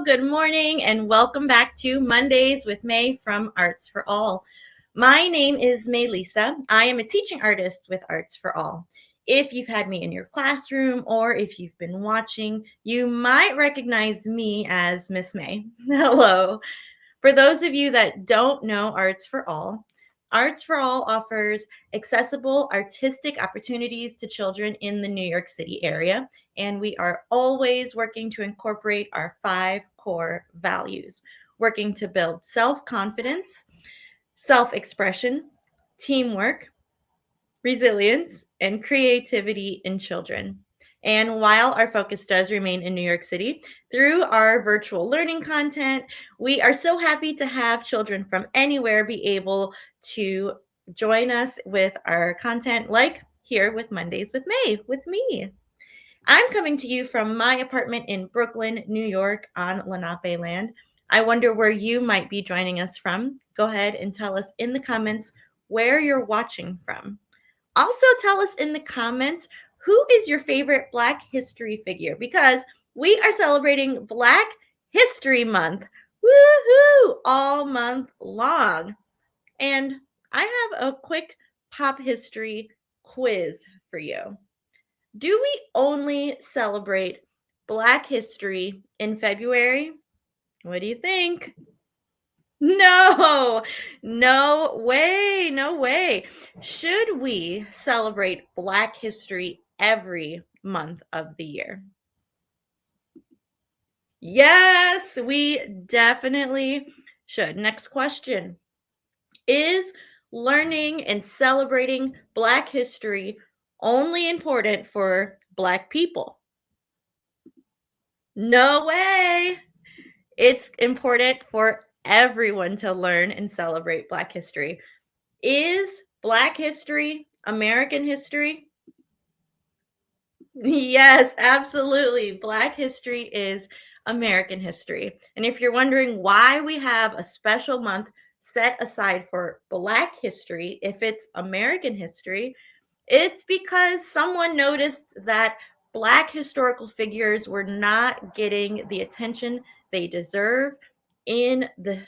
Good morning, and welcome back to Mondays with May from Arts for All. My name is Mélissa. I am a teaching artist with Arts for All. If you've had me in your classroom or if you've been watching, you might recognize me as Miss May. Hello. For those of you that don't know Arts for All offers accessible artistic opportunities to children in the New York City area, and we are always working to incorporate our 5 core values, working to build self-confidence, self-expression, teamwork, resilience, and creativity in children. And while our focus does remain in New York City, through our virtual learning content, we are so happy to have children from anywhere be able to join us with our content, like here with Mondays with May, with me. I'm coming to you from my apartment in Brooklyn, New York on Lenape land. I wonder where you might be joining us from. Go ahead and tell us in the comments where you're watching from. Also, tell us in the comments, who is your favorite Black history figure? Because we are celebrating Black History Month. Woohoo! All month long. And I have a quick pop history quiz for you. Do we only celebrate Black history in February? What do you think? No way, no way. Should we celebrate Black history every month of the year? Yes, we definitely should. Next question. Is learning and celebrating Black history only important for Black people? No way. It's important for everyone to learn and celebrate Black history. Is Black history American history? Yes, absolutely. Black history is American history. And if you're wondering why we have a special month set aside for Black history, if it's American history, it's because someone noticed that Black historical figures were not getting the attention they deserve in the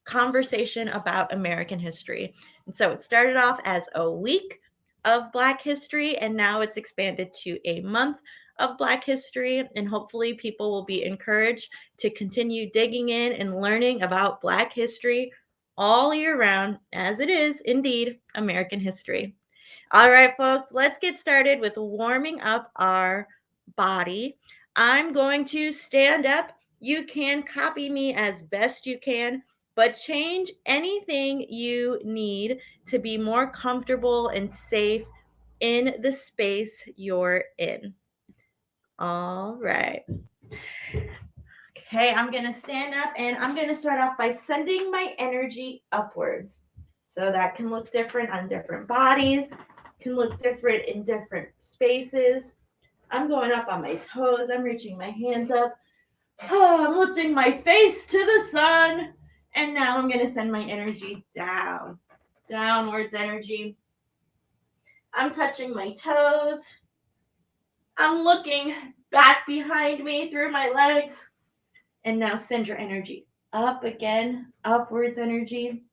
conversation about American history. And so it started off as a week of Black history, and now it's expanded to a month of Black history. And hopefully, people will be encouraged to continue digging in and learning about Black history all year round, as it is indeed American history. All right, folks, let's get started with warming up our body. I'm going to stand up. You can copy me as best you can, but change anything you need to be more comfortable and safe in the space you're in. All right. Okay, I'm going to stand up and I'm going to start off by sending my energy upwards. So that can look different on different bodies, can look different in different spaces. I'm going up on my toes. I'm reaching my hands up. Oh, I'm lifting my face to the sun. And now I'm going to send my energy down, downwards energy. I'm touching my toes. I'm looking back behind me through my legs. And now send your energy up again, upwards energy.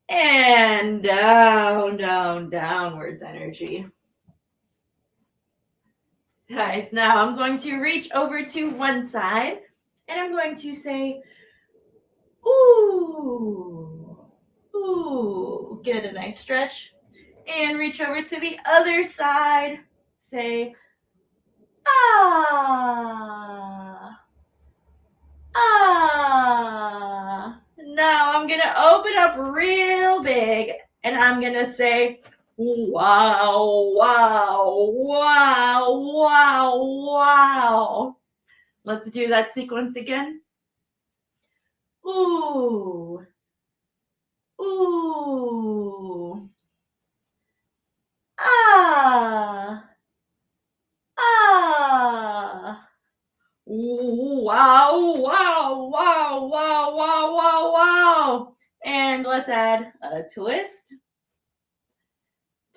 And down, down, downwards energy. Guys, now I'm going to reach over to one side and I'm going to say, ooh, ooh. Get a nice stretch. And reach over to the other side. Say, ah, ah. Now I'm going to open up real big and I'm going to say, wow, wow, wow, wow, wow. Let's do that sequence again. Ooh, ooh, ah, ah. Wow, wow, wow, wow, wow, wow, wow. And let's add a twist,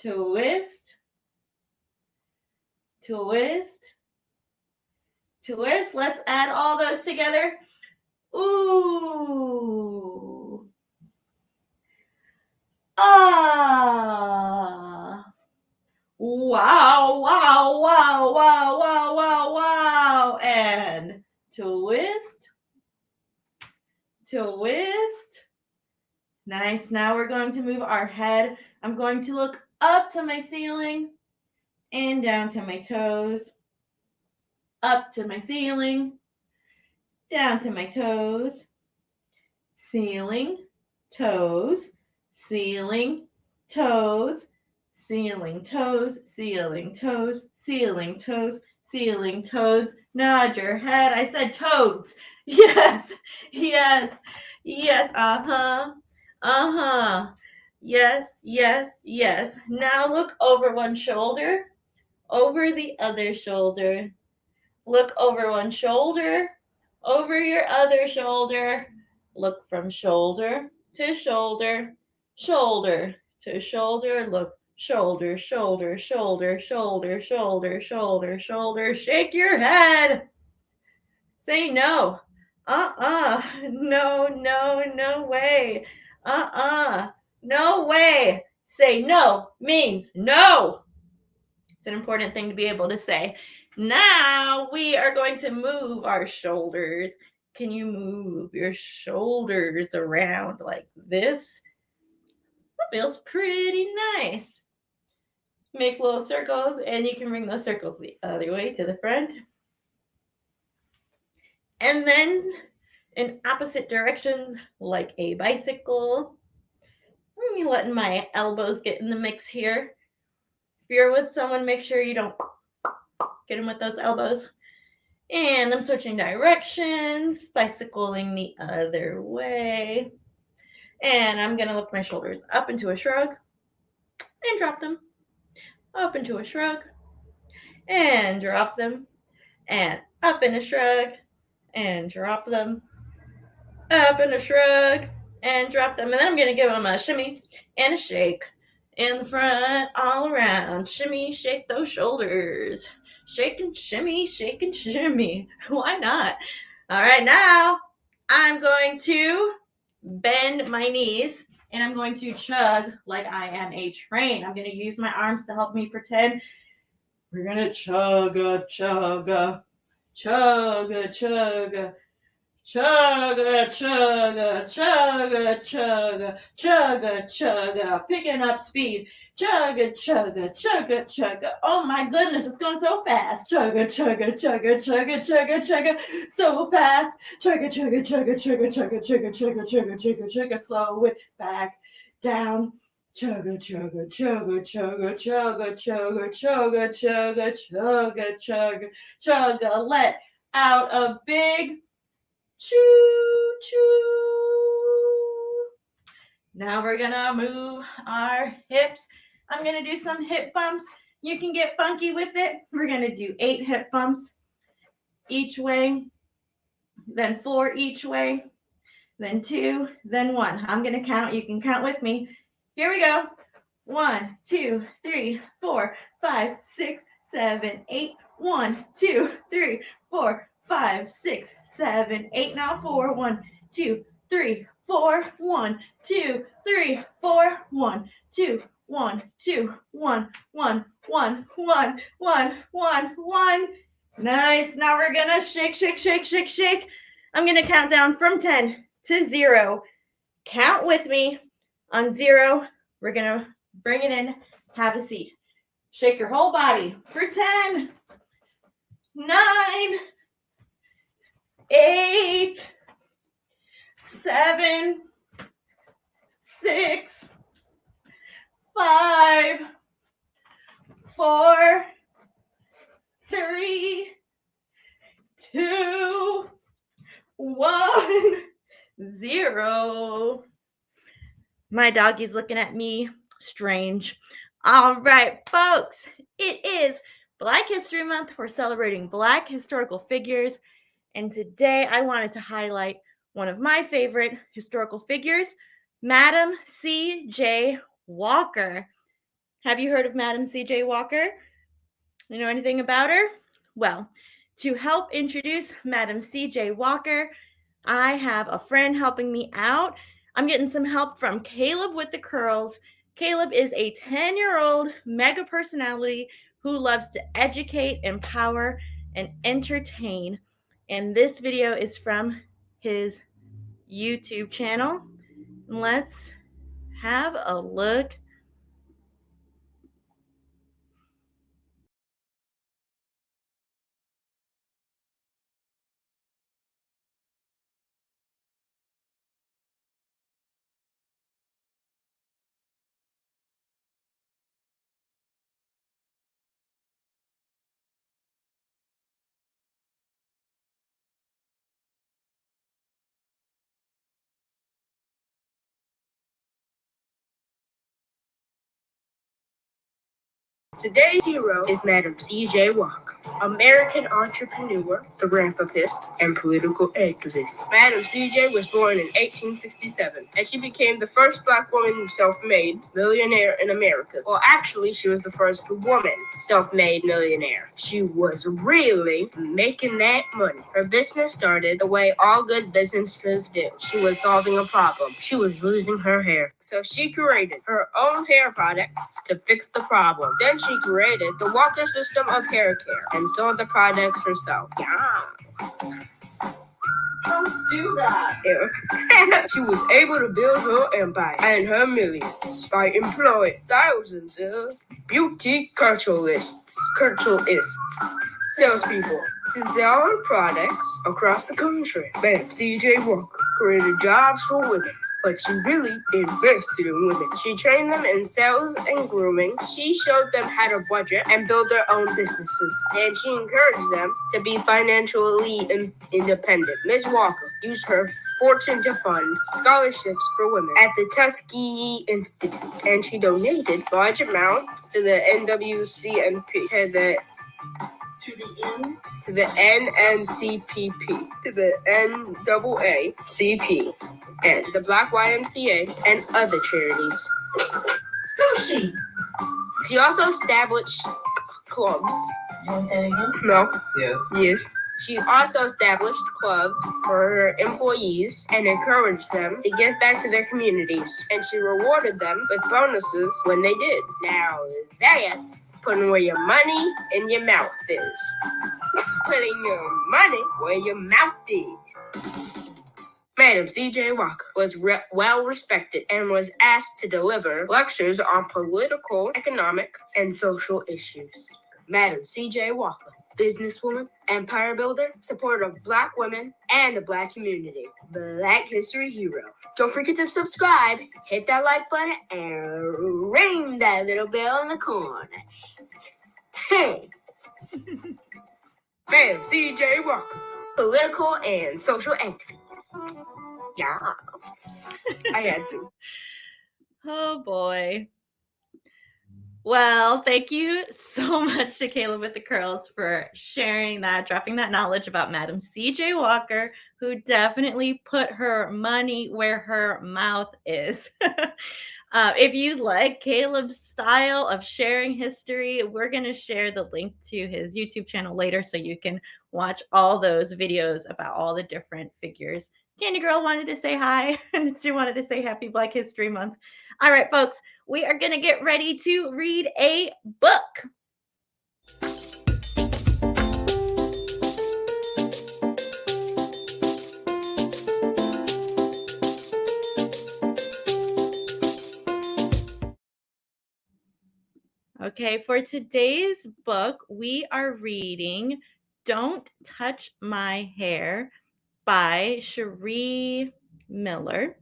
twist, twist, twist. Let's add all those together. Ooh. Ah. Wow, wow, wow, wow, wow, wow, wow. And twist, twist. Nice. Now we're going to move our head. I'm going to look up to my ceiling and down to my toes. Up to my ceiling, down to my toes. Ceiling, toes, ceiling, toes, ceiling, toes, ceiling, toes, ceiling, toes, ceiling, toes. Nod your head. I said toads. Yes, yes, yes. Uh-huh, uh-huh. Yes, yes, yes. Now look over one shoulder, over the other shoulder. Look over one shoulder, over your other shoulder. Look from shoulder to shoulder, shoulder to shoulder. Look shoulder, shoulder, shoulder, shoulder, shoulder, shoulder, shoulder. Shake your head. Say no. No, no, no way. No way. Say no means no. It's an important thing to be able to say. Now we are going to move our shoulders. Can you move your shoulders around like this? That feels pretty nice. Make little circles, and you can bring those circles the other way to the front. And then in opposite directions, like a bicycle. I'm letting my elbows get in the mix here. If you're with someone, make sure you don't get them with those elbows. And I'm switching directions, bicycling the other way. And I'm going to lift my shoulders up into a shrug and drop them. Up into a shrug and drop them. And up in a shrug and drop them. Up in a shrug and drop them. And then I'm going to give them a shimmy and a shake. In the front, all around. Shimmy, shake those shoulders. Shake and shimmy, shake and shimmy. Why not? All right, now I'm going to bend my knees and I'm going to chug like I am a train. I'm going to use my arms to help me pretend. We're going to chugga, chugga, chugga, chugga. Chugga, chugga, chugga, chugga, chugga, chugga, picking up speed. Chugga, chugga, chugga, chugga. Oh my goodness, it's going so fast. Chugga, chugga, chugga, chugga, chugga, chugga, so fast. Chugga, chugga, chugga, chugga, chugga, chugga, chugga, chugga, chugga, chugga, slow it back, down. Chugga, chugga, chugga, chugga, chugga, chugga, chugga, chugga, chugga, chugga, chugga. Let out a big choo choo. Now we're gonna move our hips. I'm gonna do some hip bumps. You can get funky with it. We're gonna do 8 hip bumps each way, then 4 each way, then 2, then 1. I'm gonna count. You can count with me. Here we go. 1, 2, 3, 4, 5, 6, 7, 8. 1, 2, 3, 4, 5, 6, 7, 8. Now 4. 1, 2, 3, 4. 1, 2, 3, 4. 1, 2, 1, 2, 1, 1, 1, 1, 1, 1, 1. Nice. Now we're gonna shake, shake, shake, shake, shake. I'm gonna count down from 10 to 0. Count with me. On 0, we're gonna bring it in. Have a seat. Shake your whole body for 10, 9, 8, 7, 6, 5, 4, 3, 2, 1, 0. My doggy's looking at me strange. All right, folks, it is Black History Month. We're celebrating Black historical figures. And today I wanted to highlight one of my favorite historical figures, Madam C.J. Walker. Have you heard of Madam C.J. Walker? You know anything about her? Well, to help introduce Madam C.J. Walker, I have a friend helping me out. I'm getting some help from Caleb with the curls. Caleb is a 10-year-old mega personality who loves to educate, empower, and entertain. And this video is from his YouTube channel. Let's have a look. Today's hero is Madam C.J. Walker, American entrepreneur, philanthropist, and political activist. Madam C.J. was born in 1867, and she became the first Black woman self-made millionaire in America. Well, actually, she was the first woman self-made millionaire. She was really making that money. Her business started the way all good businesses do. She was solving a problem. She was losing her hair. So she created her own hair products to fix the problem. Then she created the Walker system of hair care and sold the products herself. Don't do that. Yeah. She was able to build her empire and her millions by employing thousands of beauty culturalists, salespeople to sell her products across the country. Madam C.J. Walker created jobs for women but she really invested in women. She trained them in sales and grooming. She showed them how to budget and build their own businesses. And she encouraged them to be financially independent. Ms. Walker used her fortune to fund scholarships for women at the Tuskegee Institute, and she donated large amounts to the NWCNP, to the NNCPP, to the NAACP, and the Black YMCA, and other charities. Sushi! She also established clubs. You want to say it again? No. Yes. She also established clubs for her employees and encouraged them to give back to their communities. And she rewarded them with bonuses when they did. Now that's putting where your money and your mouth is. Putting your money where your mouth is. Madam C.J. Walker was well respected and was asked to deliver lectures on political, economic, and social issues. Madam C.J. Walker, businesswoman, empire builder, supporter of Black women and the Black community, Black history hero. Don't forget to subscribe, hit that like button, and ring that little bell in the corner. Hey! Madam C.J. Walker, political and social activist. Yeah, I had to. Oh boy. Well, thank you so much to Caleb with the Curls for sharing that, dropping that knowledge about Madam C.J. Walker, who definitely put her money where her mouth is. If you like Caleb's style of sharing history, we're going to share the link to his YouTube channel later so you can watch all those videos about all the different figures. Candy Girl wanted to say hi, and she wanted to say Happy Black History Month. All right, folks, we are going to get ready to read a book. Okay, for today's book, we are reading Don't Touch My Hair by Sharee Miller.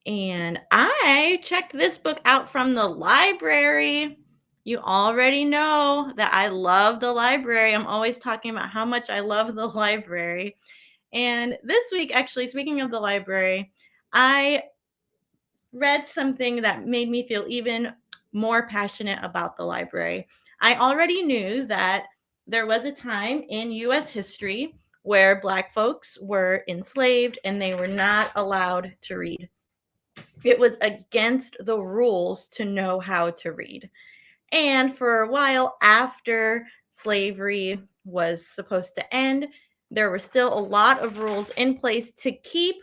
And I checked this book out from the library. You already know that I love the library. I'm always talking about how much I love the library. And this week, actually, speaking of the library, I read something that made me feel even more passionate about the library. I already knew that there was a time in U.S. history where Black folks were enslaved and they were not allowed to read. It was against the rules to know how to read. And for a while after slavery was supposed to end, there were still a lot of rules in place to keep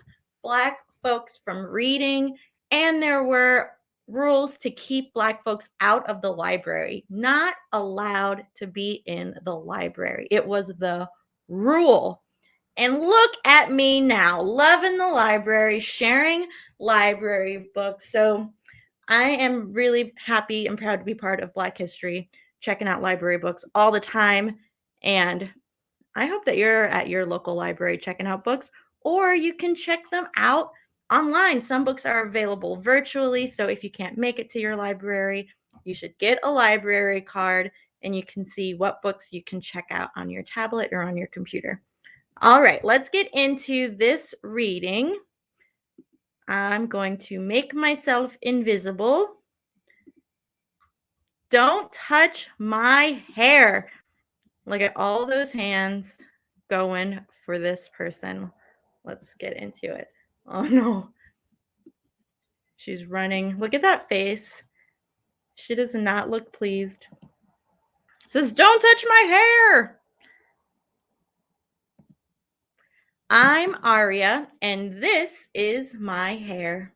Black folks from reading, and there were rules to keep Black folks out of the library, not allowed to be in the library. It was the rule. And look at me now, loving the library, sharing library books. So I am really happy and proud to be part of Black History, checking out library books all the time. And I hope that you're at your local library checking out books, or you can check them out online. Some books are available virtually. So if you can't make it to your library, you should get a library card and you can see what books you can check out on your tablet or on your computer. All right, let's get into this reading. I'm going to make myself invisible. Don't touch my hair. Look at all those hands going for this person. Let's get into it. Oh no. She's running. Look at that face. She does not look pleased. It says, don't touch my hair. I'm Aria, and this is my hair.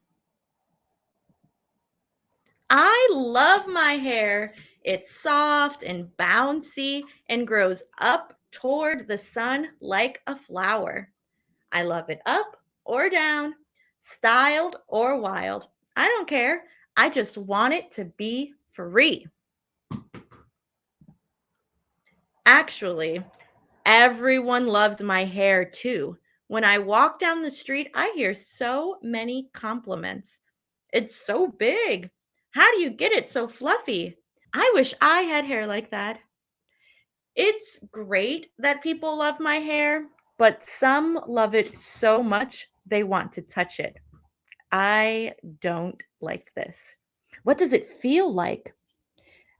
I love my hair. It's soft and bouncy and grows up toward the sun like a flower. I love it up or down, styled or wild. I don't care. I just want it to be free. Actually, everyone loves my hair too. When I walk down the street, I hear so many compliments. It's so big. How do you get it so fluffy? I wish I had hair like that. It's great that people love my hair, but some love it so much they want to touch it. I don't like this. What does it feel like?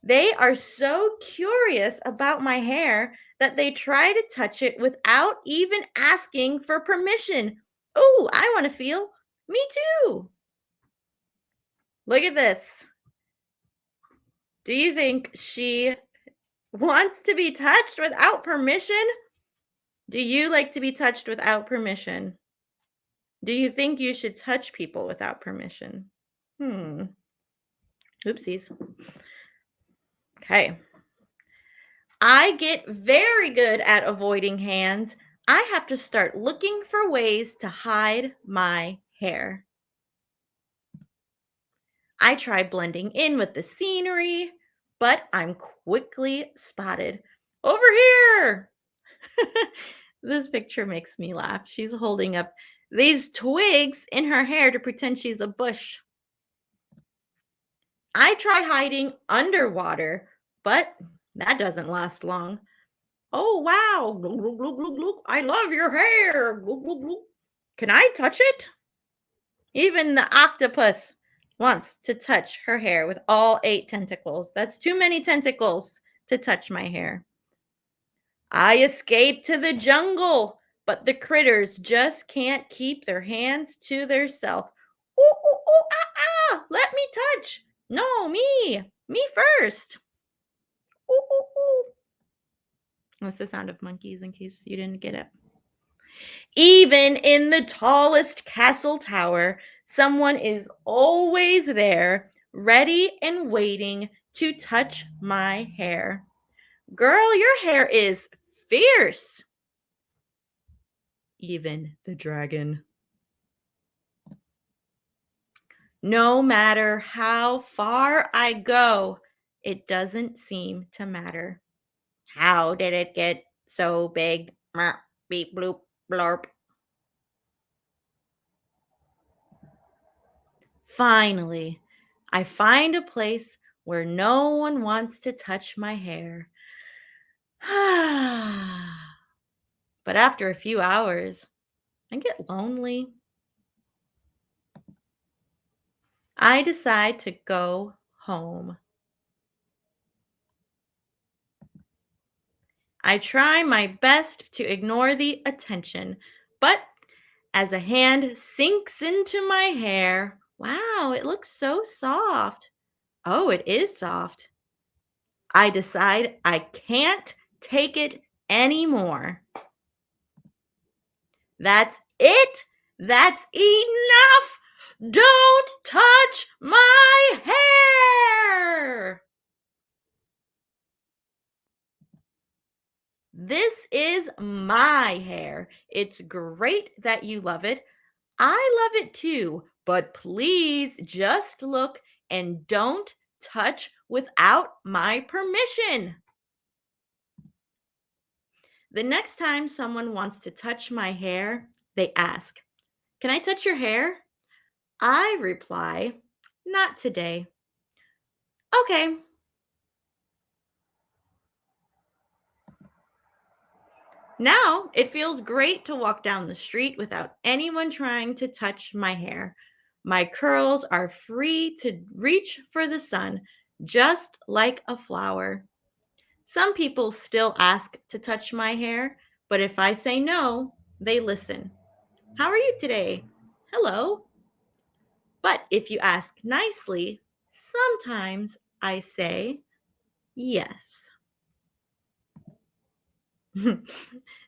They are so curious about my hair that they try to touch it without even asking for permission. Ooh, I want to feel. Me too. Look at this. Do you think she wants to be touched without permission? Do you like to be touched without permission? Do you think you should touch people without permission? Oopsies. Okay. I get very good at avoiding hands. I have to start looking for ways to hide my hair. I try blending in with the scenery, but I'm quickly spotted. Over here! This picture makes me laugh. She's holding up these twigs in her hair to pretend she's a bush. I try hiding underwater, but that doesn't last long. Oh, wow. Look, look, look, look, look. I love your hair. Look, look, look. Can I touch it? Even the octopus wants to touch her hair with all 8 tentacles. That's too many tentacles to touch my hair. I escape to the jungle, but the critters just can't keep their hands to theirself. Ooh, ooh, ooh, let me touch. No, me first. Ooh, ooh, ooh. That's the sound of monkeys in case you didn't get it. Even in the tallest castle tower, someone is always there, ready and waiting to touch my hair. Girl, your hair is fierce. Even the dragon. No matter how far I go, it doesn't seem to matter. How did it get so big? Beep, bloop, blurp. Finally, I find a place where no one wants to touch my hair. But after a few hours, I get lonely. I decide to go home. I try my best to ignore the attention, but as a hand sinks into my hair, wow, it looks so soft. Oh, it is soft. I decide I can't take it anymore. That's it. That's enough. Don't touch my hair. This is my hair. It's great that you love it. I love it too, but please just look and don't touch without my permission. The next time someone wants to touch my hair, they ask, "Can I touch your hair?" I reply, "Not today." Okay. Now it feels great to walk down the street without anyone trying to touch my hair. My curls are free to reach for the sun, just like a flower. Some people still ask to touch my hair, but if I say no, they listen. How are you today? Hello. But if you ask nicely, sometimes I say yes.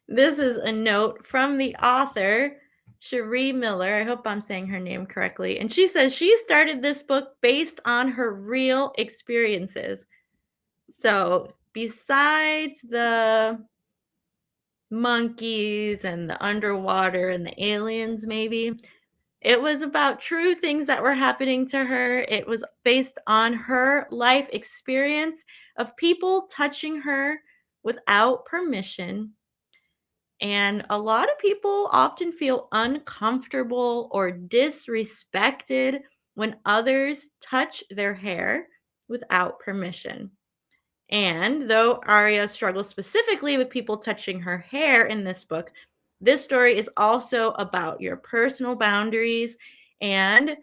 This is a note from the author, Sharee Miller. I hope I'm saying her name correctly. And she says she started this book based on her real experiences. So, besides the monkeys and the underwater and the aliens, maybe, it was about true things that were happening to her. It was based on her life experience of people touching her without permission. And a lot of people often feel uncomfortable or disrespected when others touch their hair without permission. And though Arya struggles specifically with people touching her hair in this book, this story is also about your personal boundaries. And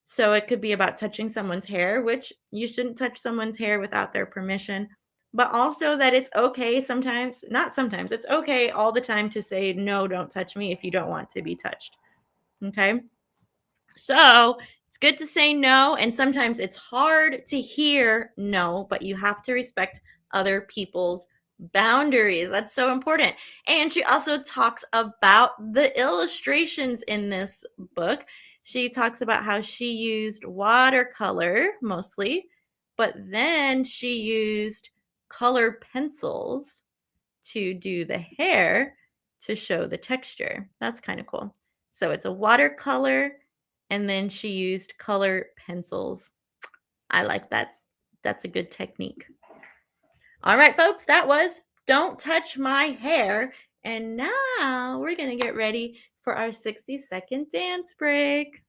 so it could be about touching someone's hair, which you shouldn't touch someone's hair without their permission, but also that it's okay sometimes, not sometimes, it's okay all the time to say, no, don't touch me if you don't want to be touched. Okay. So it's good to say no, and sometimes it's hard to hear no, but you have to respect other people's boundaries. That's so important. And she also talks about the illustrations in this book. She talks about how she used watercolor mostly, but then she used color pencils to do the hair to show the texture. That's kind of cool. So it's a watercolor, and then she used color pencils. I like that. That's a good technique. All right, folks, that was Don't Touch My Hair. And now we're going to get ready for our 60-second dance break.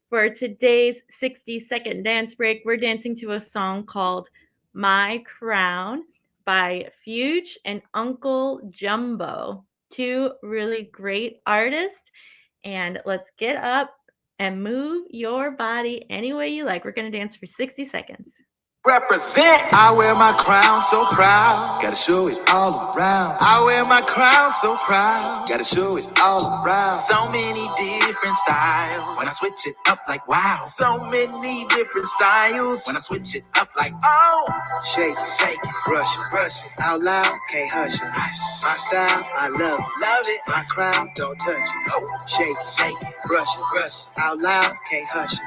For today's 60-second dance break, we're dancing to a song called My Crown by Fyütch and Uncle Jumbo, two really great artists. And let's get up and move your body any way you like. We're going to dance for 60 seconds. Represent. I wear my crown so proud, gotta show it all around. I wear my crown so proud, gotta show it all around. So many different styles, when I switch it up like wow. So many different styles, when I switch it up like oh. Shake it, shake it, brush it, out loud, can't hush it. My style, I love it, my crown, don't touch it. Oh. Shake it, brush it, out loud, can't hush it.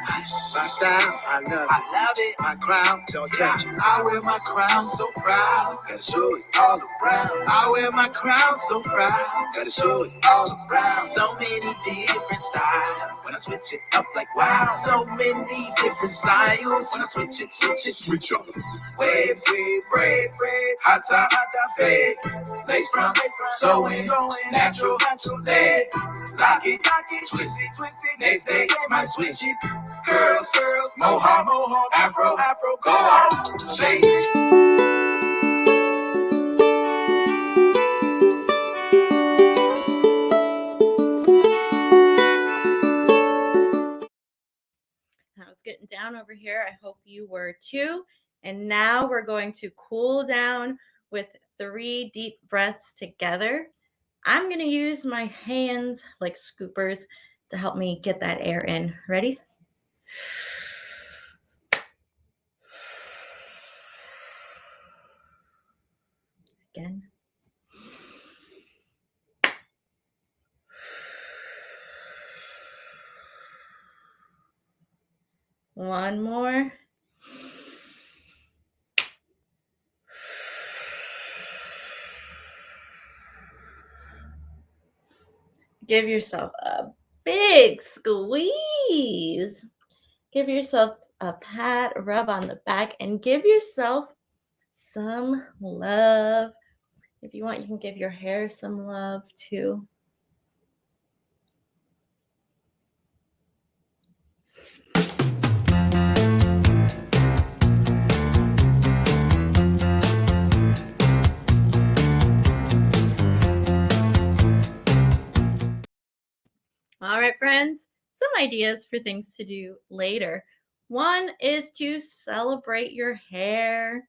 My style, I love it, my crown, don't touch it. I wear my crown so proud, gotta show it all around. I wear my crown so proud, gotta show it all around. So many different styles, when I switch it up like wow. So many different styles, when I switch it up. Waves, braid, hot top, fade, lace front, sewing, natural, lead, lock it, twist it, next day, might switch it. Girls, mohawk, afro, go off, shake it. I was getting down over here. I hope you were too. And now we're going to cool down with 3 deep breaths together. I'm going to use my hands like scoopers to help me get that air in. Ready? Again. One more. Give yourself a big squeeze. Give yourself a pat, rub on the back, and give yourself some love. If you want, you can give your hair some love too. All right, friends, some ideas for things to do later. One is to celebrate your hair.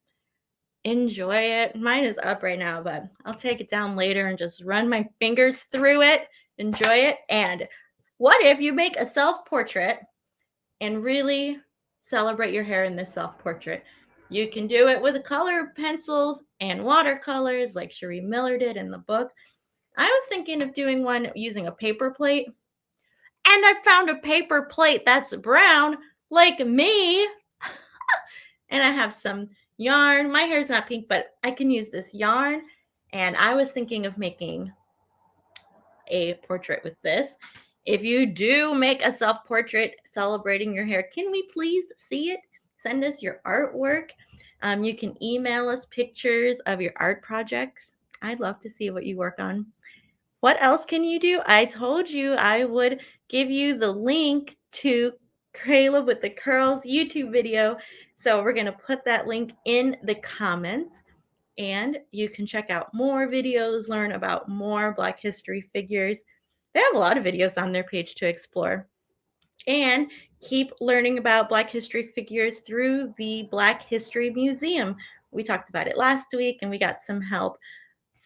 Enjoy it. Mine is up right now, but I'll take it down later and just run my fingers through it. Enjoy it. And what if you make a self-portrait and really celebrate your hair in this self-portrait? You can do it with color pencils and watercolors like Sharee Miller did in the book. I was thinking of doing one using a paper plate. And I found a paper plate that's brown like me. And I have some yarn. My hair's not pink, but I can use this yarn. And I was thinking of making a portrait with this. If you do make a self-portrait celebrating your hair, can we please see it? Send us your artwork. You can email us pictures of your art projects. I'd love to see what you work on. What else can you do? I told you I would give you the link to Caleb with the Curls YouTube video. So we're going to put that link in the comments, and you can check out more videos, learn about more Black history figures. They have a lot of videos on their page to explore. And keep learning about Black history figures through the Black History Museum. We talked about it last week, and we got some help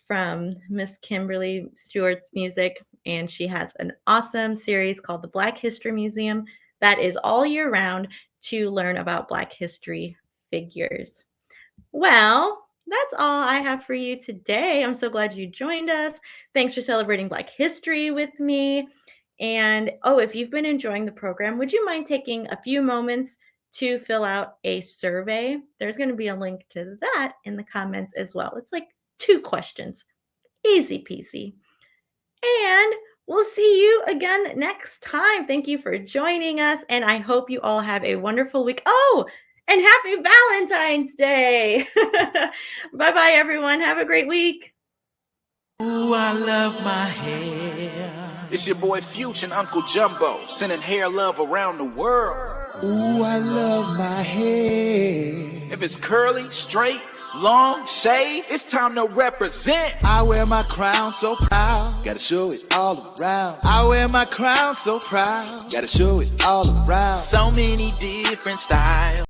from Miss Kimberly Stewart's music, and she has an awesome series called the Black History Museum that is all year round to learn about Black history figures. Well, that's all I have for you today. I'm so glad you joined us. Thanks for celebrating Black history with me. And if you've been enjoying the program, would you mind taking a few moments to fill out a survey? There's going to be a link to that in the comments as well. It's like 2 questions. Easy peasy. And we'll see you again next time. Thank you for joining us, and I hope you all have a wonderful week. Oh, and happy Valentine's Day. Bye-bye, everyone. Have a great week. Ooh, I love my hair. It's your boy Fyütch and Uncle Jumbo, sending hair love around the world. Ooh, I love my hair. If it's curly, straight, long, shaved, it's time to represent. I wear my crown so proud, gotta show it all around. I wear my crown so proud, gotta show it all around. So many different styles.